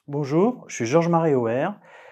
Bonjour, je suis Georges-Marie Auer,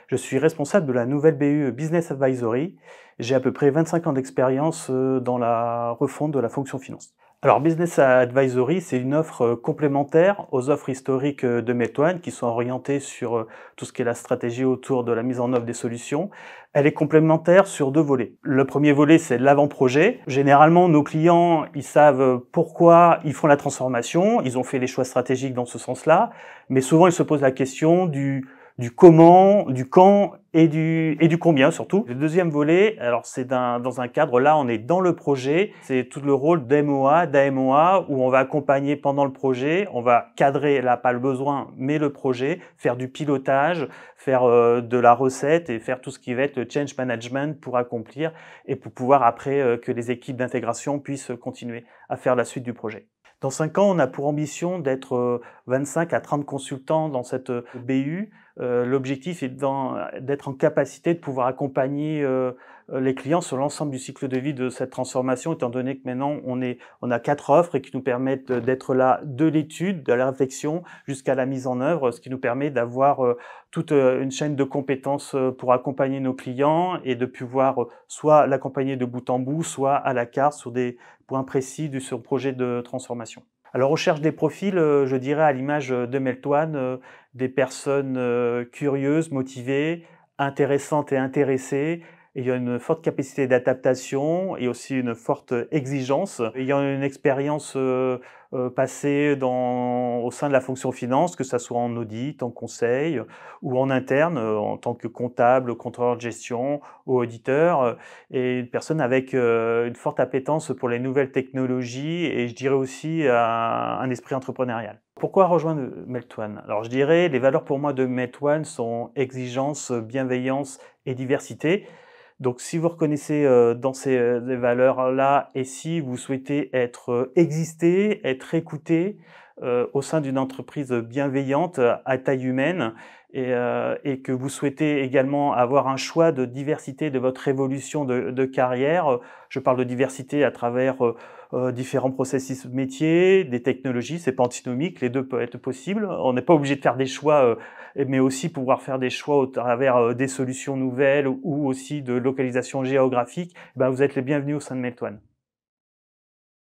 je suis responsable de la nouvelle BU Business Advisory. J'ai à peu près 25 ans d'expérience dans la refonte de la fonction finance. Alors Business Advisory, c'est une offre complémentaire aux offres historiques de Meltone qui sont orientées sur tout ce qui est la stratégie autour de la mise en œuvre des solutions. Elle est complémentaire sur deux volets. Le premier volet, c'est l'avant-projet. Généralement, nos clients, ils savent pourquoi ils font la transformation, ils ont fait les choix stratégiques dans ce sens-là, mais souvent ils se posent la question du comment, du quand et du combien surtout. Le deuxième volet, alors c'est dans un cadre, là on est dans le projet, c'est tout le rôle d'MOA, d'AMOA, où on va accompagner pendant le projet, on va cadrer, là pas le besoin, mais le projet, faire du pilotage, faire de la recette et faire tout ce qui va être le change management pour accomplir et pour pouvoir après que les équipes d'intégration puissent continuer à faire la suite du projet. Dans 5 ans, on a pour ambition d'être 25 à 30 consultants dans cette BU. L'objectif est d'être en capacité de pouvoir accompagner les clients sur l'ensemble du cycle de vie de cette transformation, étant donné que maintenant on a 4 offres et qui nous permettent d'être là de l'étude, de la réflexion jusqu'à la mise en œuvre, ce qui nous permet d'avoir toute une chaîne de compétences pour accompagner nos clients et de pouvoir soit l'accompagner de bout en bout, soit à la carte sur des points précis sur le projet de transformation. Alors, on cherche des profils, je dirais, à l'image de Meltone, des personnes curieuses, motivées, intéressantes et intéressées, ayant une forte capacité d'adaptation et aussi une forte exigence, ayant une expérience passée au sein de la fonction finance, que ça soit en audit, en conseil ou en interne, en tant que comptable, contrôleur de gestion ou auditeur, et une personne avec une forte appétence pour les nouvelles technologies et je dirais aussi un esprit entrepreneurial. Pourquoi rejoindre Meltone? Alors je dirais, les valeurs pour moi de Meltone sont exigence, bienveillance et diversité. Donc si vous reconnaissez dans ces valeurs-là et si vous souhaitez exister, être écouté au sein d'une entreprise bienveillante à taille humaine et que vous souhaitez également avoir un choix de diversité de votre évolution de carrière, je parle de diversité à travers différents processus métiers, des technologies, c'est pas antinomique, les deux peuvent être possibles. On n'est pas obligé de faire des choix mais aussi pouvoir faire des choix au travers des solutions nouvelles ou aussi de localisation géographique, ben vous êtes les bienvenus au sein de Meltone.